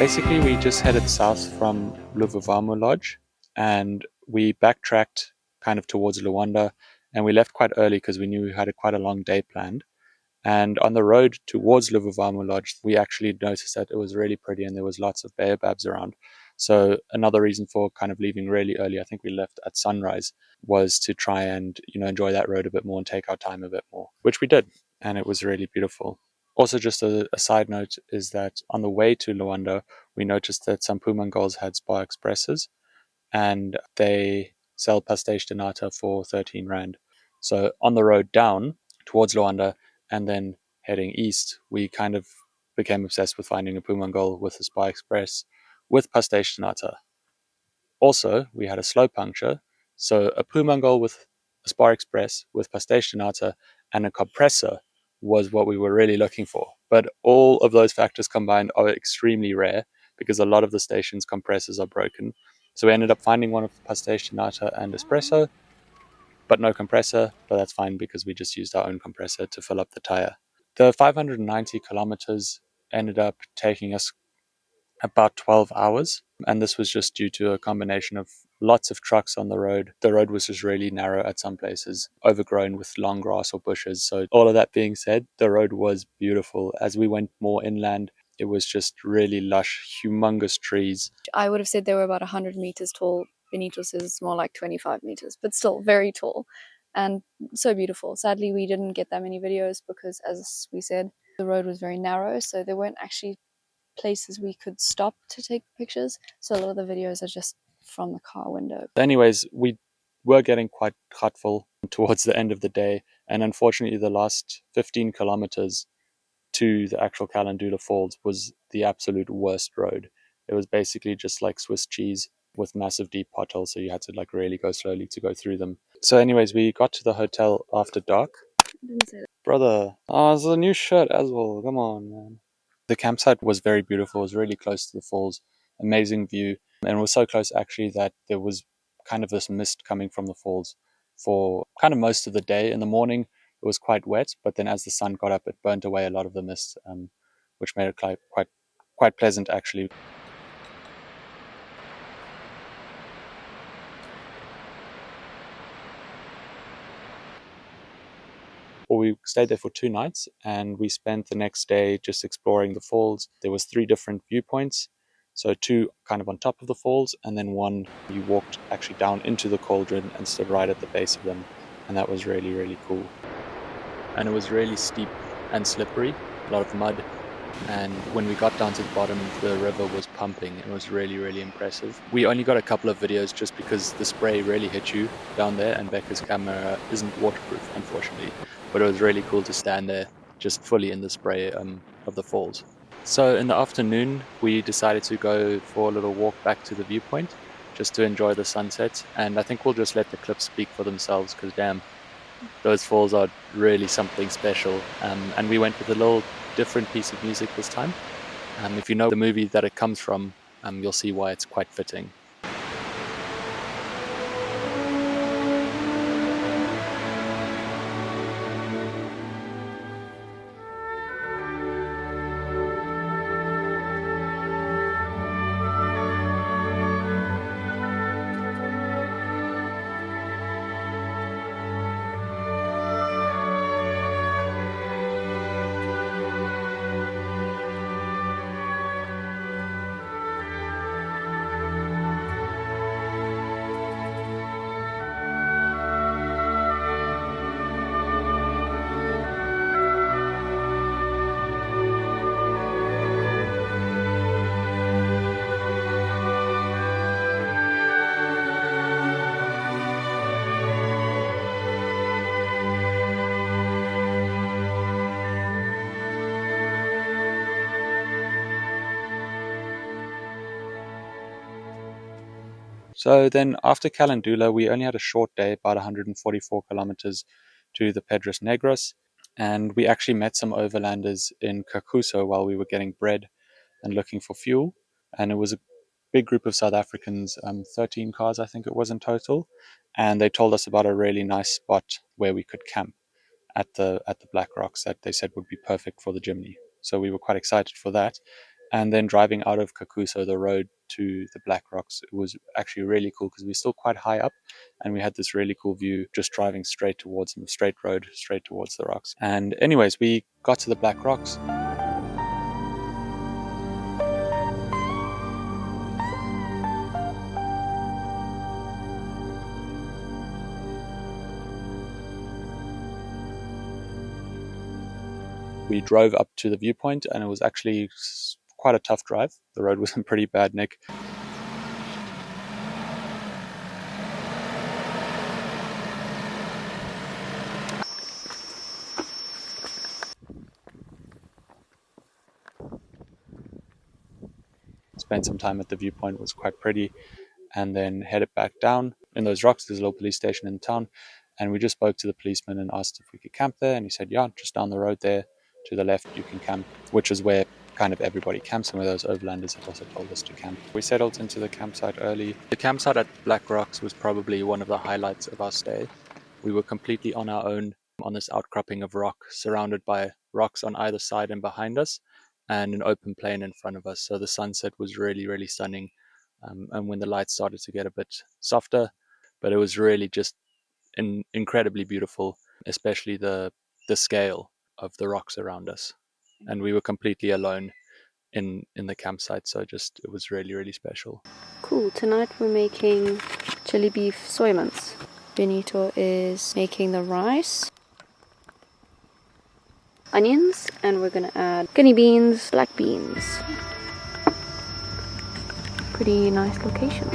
Basically, we just headed south from Luvavamu Lodge and we backtracked kind of towards Luanda, and we left quite early because we knew we had quite a long day planned. And on the road towards Luvavamu Lodge, we actually noticed that it was really pretty and there was lots of baobabs around. So another reason for kind of leaving really early, I think we left at sunrise, was to try and, enjoy that road a bit more and take our time a bit more, which we did. And it was really beautiful. Also, just a side note is that on the way to Luanda, we noticed that some Pumangols had Spa Expresses and they sell pastéis de nata for 13 Rand. So on the road down towards Luanda and then heading east, we kind of became obsessed with finding a Pumangol with a Spa Express with pastéis de nata. Also, we had a slow puncture, so a Pumangol with a Spa Express with pastéis de nata and a compressor was what we were really looking for. But all of those factors combined are extremely rare because a lot of the station's compressors are broken. So we ended up finding one of pastéis de nata and espresso, but no compressor, but that's fine because we just used our own compressor to fill up the tire. The 590 kilometers ended up taking us about 12 hours, and this was just due to a combination of lots of trucks on the road. The road was just really narrow at some places, overgrown with long grass or bushes. So all of that being said, the road was beautiful. As we went more inland, it was just really lush, humongous trees. I would have said they were about 100 meters tall. Benito says more like 25 meters, but still very tall and so beautiful. Sadly, we didn't get that many videos because, as we said, the road was very narrow, so there weren't actually places we could stop to take pictures. So a lot of the videos are just from the car window. Anyways, we were getting quite hurtful towards the end of the day, and unfortunately the last 15 kilometers to the actual Calandula Falls was the absolute worst road. It was basically just like Swiss cheese with massive deep potholes, so you had to like really go slowly to go through them. So anyways, we got to the hotel after dark. Brother, oh, it's a new shirt as well. Come on, man. The campsite was very beautiful. It was really close to the falls, amazing view, and it was so close actually that there was kind of this mist coming from the falls for kind of most of the day. In the morning, it was quite wet, but then as the sun got up, it burnt away a lot of the mist, which made it quite pleasant actually. We stayed there for 2 nights, and we spent the next day just exploring the falls. There was 3 different viewpoints, so 2 kind of on top of the falls, and then 1 you walked actually down into the cauldron and stood right at the base of them, and that was really, really cool. And it was really steep and slippery, a lot of mud, and when we got down to the bottom, the river was pumping. It was really, really impressive. We only got a couple of videos just because the spray really hit you down there, and Becca's camera isn't waterproof, unfortunately. But it was really cool to stand there just fully in the spray of the falls. So in the afternoon, we decided to go for a little walk back to the viewpoint just to enjoy the sunset. And I think we'll just let the clips speak for themselves because damn, those falls are really something special. And we went with a little different piece of music this time. If you know the movie that it comes from, you'll see why it's quite fitting. So then after Calandula, we only had a short day, about 144 kilometers to the Pedras Negras. And we actually met some overlanders in Kakuso while we were getting bread and looking for fuel. And it was a big group of South Africans, 13 cars, I think it was in total. And they told us about a really nice spot where we could camp at the Black Rocks that they said would be perfect for the Jimny. So we were quite excited for that. And then driving out of Kakuso, the road to the Black Rocks, it was actually really cool because we're still quite high up and we had this really cool view just driving straight towards them, straight road, straight towards the rocks. And anyways, we got to the Black Rocks. We drove up to the viewpoint and it was actually quite a tough drive. The road was in pretty bad nick. Spent some time at the viewpoint, it was quite pretty, and then headed back down. In those rocks, there's a little police station in town, and we just spoke to the policeman and asked if we could camp there, and he said, yeah, just down the road there to the left you can camp, which is where kind of everybody camps and where those overlanders have also told us to camp. We settled into the campsite early. The campsite at Black Rocks was probably one of the highlights of our stay. We were completely on our own on this outcropping of rock, surrounded by rocks on either side and behind us, and an open plain in front of us. So the sunset was really, really stunning. And when the lights started to get a bit softer, but it was really just incredibly beautiful, especially the scale of the rocks around us. And we were completely alone in the campsite, so just it was really, really special. Cool. Tonight we're making chili beef soy mince. Benito is making the rice, onions, and we're gonna add guinea beans, black beans. Pretty nice location.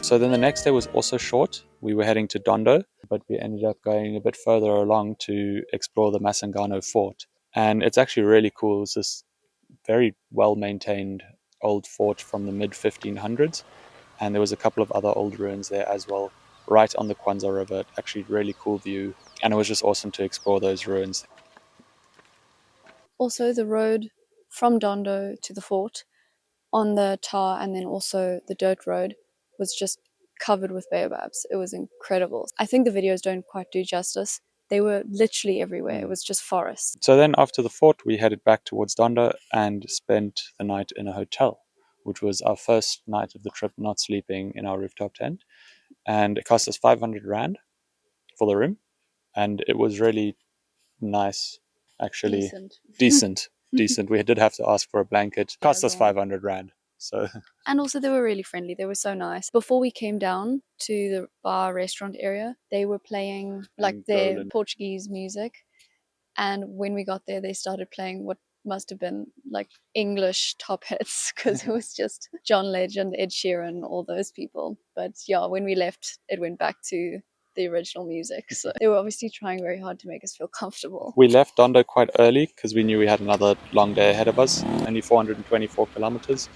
So then the next day was also short. We were heading to Dondo, but we ended up going a bit further along to explore the Masangano fort. And it's actually really cool. It's this very well-maintained old fort from the mid-1500s. And there was a couple of other old ruins there as well, right on the Kwanzaa River. Actually, really cool view. And it was just awesome to explore those ruins. Also, the road from Dondo to the fort on the tar and then also the dirt road was just covered with baobabs. It was incredible. I think the videos don't quite do justice. They were literally everywhere. It was just forest. So then after the fort, we headed back towards Dondo and spent the night in a hotel, which was our first night of the trip, not sleeping in our rooftop tent. And it cost us 500 Rand for the room. And it was really nice, actually. Decent. We did have to ask for a blanket. Cost us 500 Rand. So. And also they were really friendly. They were so nice. Before we came down to the bar restaurant area, they were playing like their Portuguese music. And when we got there, they started playing what must have been like English top hits, because it was just John Legend, Ed Sheeran, all those people. But yeah, when we left, it went back to the original music. So they were obviously trying very hard to make us feel comfortable. We left Dondo quite early because we knew we had another long day ahead of us, only 424 kilometers.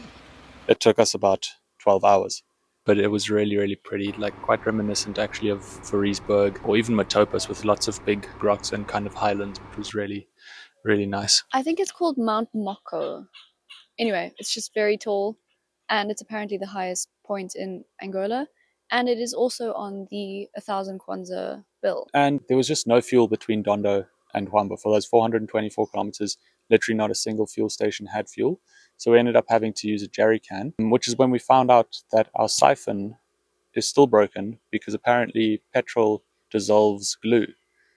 It took us about 12 hours. But it was really, really pretty, like quite reminiscent actually of Voorheesburg or even Matopus, with lots of big rocks and kind of highlands, which was really, really nice. I think it's called Mount Moko. Anyway, it's just very tall, and it's apparently the highest point in Angola, and it is also on the 1,000 Kwanzaa bill. And there was just no fuel between Dondo and Huambo for those 424 kilometers. Literally not a single fuel station had fuel. So we ended up having to use a jerry can, which is when we found out that our siphon is still broken because apparently petrol dissolves glue.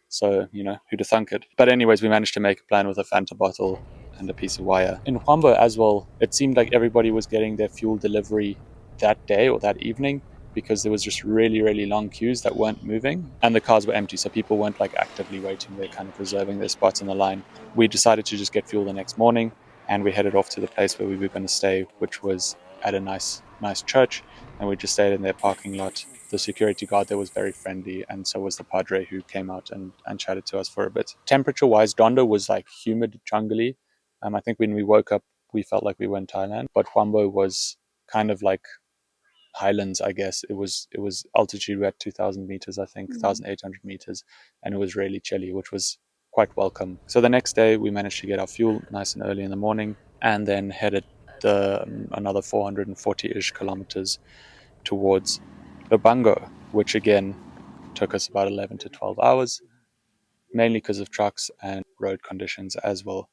So, who'd have thunk it? But anyways, we managed to make a plan with a Fanta bottle and a piece of wire. In Huambo as well, it seemed like everybody was getting their fuel delivery that day or that evening because there was just really, really long queues that weren't moving and the cars were empty. So people weren't like actively waiting. They're kind of reserving their spots in the line. We decided to just get fuel the next morning and we headed off to the place where we were going to stay, which was at a nice church. And we just stayed in their parking lot. The security guard there was very friendly, and so was the padre who came out and chatted to us for a bit. Temperature-wise, Dondo was like humid, jungly. I think when we woke up, we felt like we were in Thailand, but Huambo was kind of like Highlands, I guess. It was altitude at 2,000 meters, I think, 1,800 meters, and it was really chilly, which was quite welcome. So the next day, we managed to get our fuel nice and early in the morning, and then headed another 440-ish kilometers towards Lubango, which again took us about 11 to 12 hours, mainly because of trucks and road conditions as well.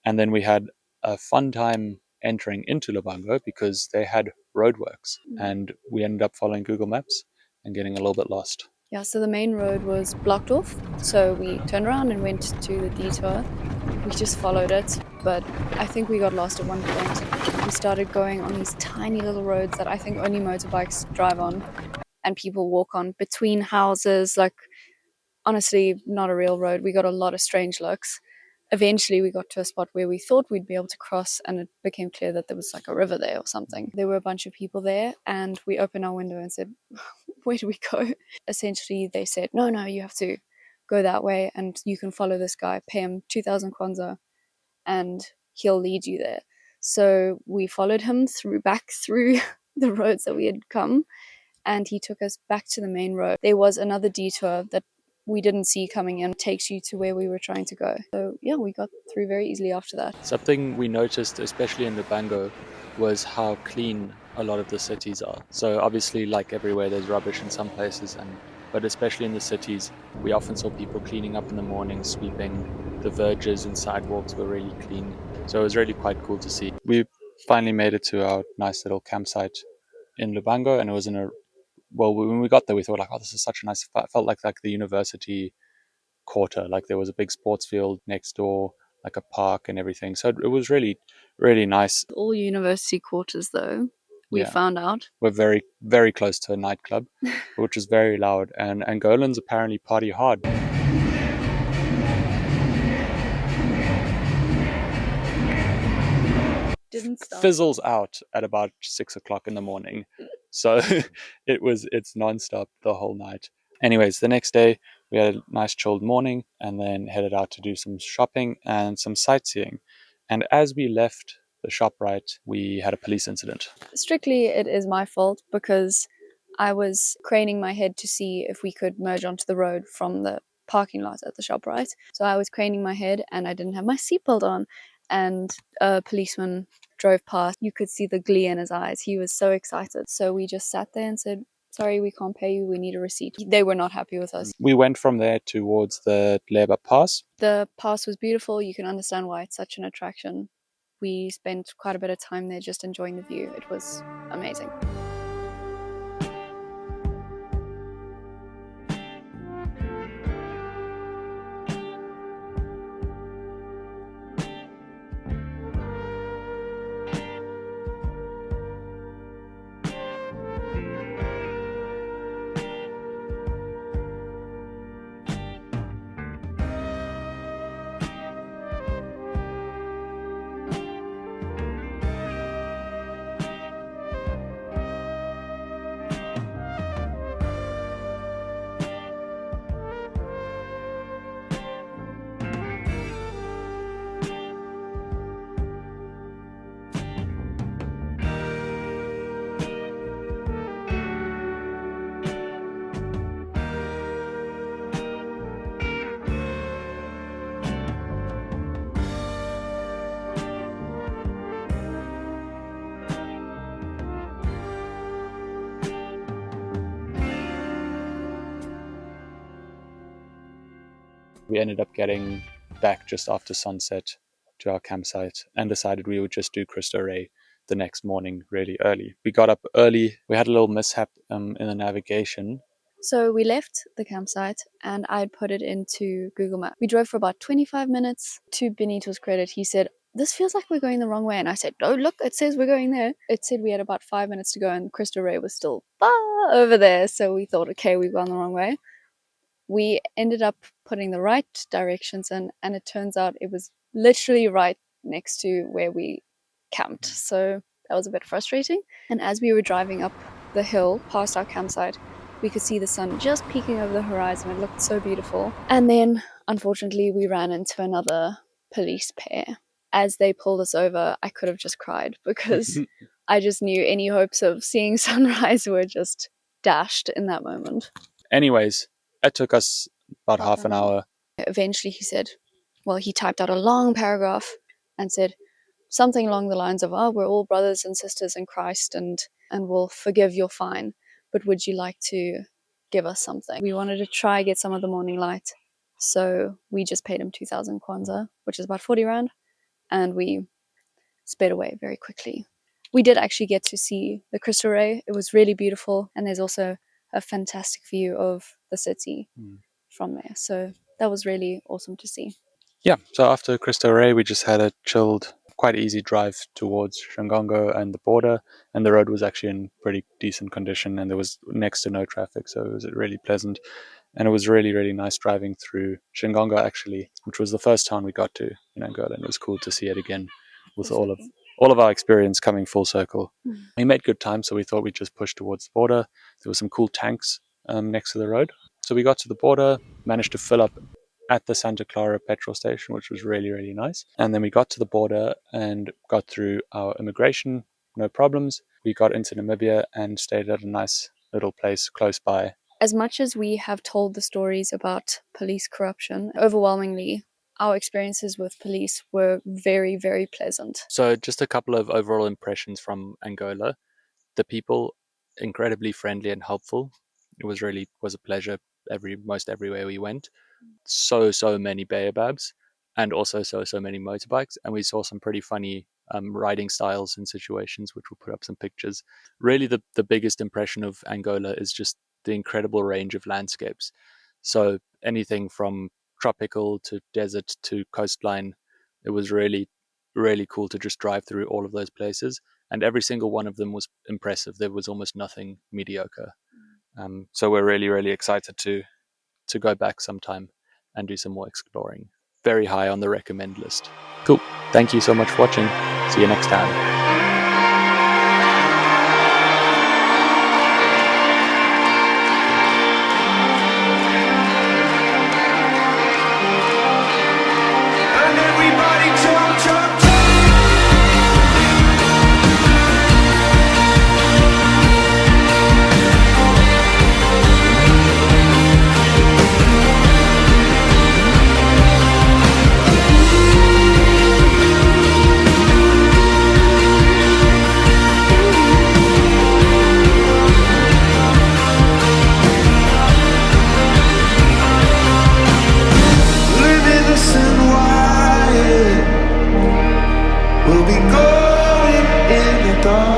And then we had a fun time entering into Lubango because they had roadworks, and we ended up following Google Maps and getting a little bit lost. Yeah, so the main road was blocked off, so we turned around and went to the detour. We just followed it, but I think we got lost at one point. We started going on these tiny little roads that I think only motorbikes drive on and people walk on between houses. Like, honestly, not a real road. We got a lot of strange looks. Eventually, we got to a spot where we thought we'd be able to cross, and it became clear that there was like a river there or something. There were a bunch of people there, and we opened our window and said, where do we go? Essentially, they said, no, you have to go that way, and you can follow this guy, pay him 2,000 kwanzaa, and he'll lead you there. So we followed him back through the roads that we had come, and he took us back to the main road. There was another detour that we didn't see coming in, takes you to where we were trying to go. So yeah, we got through very easily after that. Something we noticed, especially in Lubango, was how clean a lot of the cities are. So obviously, like everywhere, there's rubbish in some places, but especially in the cities, we often saw people cleaning up in the morning, sweeping. The verges and sidewalks were really clean. So it was really quite cool to see. We finally made it to our nice little campsite in Lubango, and it was when we got there, we thought like, oh, this is such a nice, felt like the university quarter, like there was a big sports field next door, like a park and everything. So it was really, really nice. All university quarters, though, we found out. We're very, very close to a nightclub, which is very loud. And Angolans apparently party hard. Didn't stop. Fizzles out at about 6 o'clock in the morning. So it's nonstop the whole night. Anyways, the next day we had a nice chilled morning and then headed out to do some shopping and some sightseeing. And as we left the ShopRite, we had a police incident. Strictly, it is my fault because I was craning my head to see if we could merge onto the road from the parking lot at the ShopRite. So I was craning my head and I didn't have my seatbelt on. And a policeman drove past. You could see the glee in his eyes. He was so excited. So we just sat there and said, sorry, we can't pay you. We need a receipt. They were not happy with us. We went from there towards the Leba Pass. The pass was beautiful. You can understand why it's such an attraction. We spent quite a bit of time there just enjoying the view. It was amazing. We ended up getting back just after sunset to our campsite and decided we would just do Cristo Rey the next morning really early. We got up early. We had a little mishap in the navigation. So we left the campsite and I'd put it into Google Maps. We drove for about 25 minutes. To Benito's credit, he said, "This feels like we're going the wrong way." And I said, "No, look, it says we're going there." It said we had about 5 minutes to go and Cristo Rey was still far over there. So we thought, okay, we've gone the wrong way. We ended up putting the right directions in, and it turns out it was literally right next to where we camped. So that was a bit frustrating. And as we were driving up the hill past our campsite, we could see the sun just peeking over the horizon. It looked so beautiful. And then, unfortunately, we ran into another police pair. As they pulled us over, I could have just cried because I just knew any hopes of seeing sunrise were just dashed in that moment. Anyways, it took us about half an hour. Eventually he said, well, he typed out a long paragraph and said something along the lines of, "Oh, we're all brothers and sisters in Christ and we'll forgive your fine, but would you like to give us something?" We wanted to try get some of the morning light, so we just paid him 2,000 kwanza, which is about 40 rand, and we sped away very quickly. We did actually get to see the Cristo Rey. It was really beautiful, and there's also a fantastic view of the city from there. So that was really awesome to see. Yeah, so after Cristo Rey, we just had a chilled, quite easy drive towards Shangongo and the border, and the road was actually in pretty decent condition, and there was next to no traffic, so it was really pleasant. And it was really, really nice driving through Shangongo, actually, which was the first town we got to in Angola, and it was cool to see it again with all of our experience coming full circle. We made good time, so we thought we'd just push towards the border. There were some cool tanks next to the road. So we got to the border, managed to fill up at the Santa Clara petrol station, which was really, really nice. And then we got to the border and got through our immigration, no problems. We got into Namibia and stayed at a nice little place close by. As much as we have told the stories about police corruption, overwhelmingly, our experiences with police were very, very pleasant. So just a couple of overall impressions from Angola. The people, incredibly friendly and helpful. It was a pleasure most everywhere we went. So many baobabs and also so many motorbikes, and we saw some pretty funny riding styles and situations, which we'll put up some pictures. Really the biggest impression of Angola is just the incredible range of landscapes. So anything from tropical to desert to coastline, it was really, really cool to just drive through all of those places, and every single one of them was impressive. There was almost nothing mediocre. So we're really, really excited to go back sometime and do some more exploring. Very high on the recommend list. Cool. Thank you so much for watching. See you next time. We'll be going in the dark.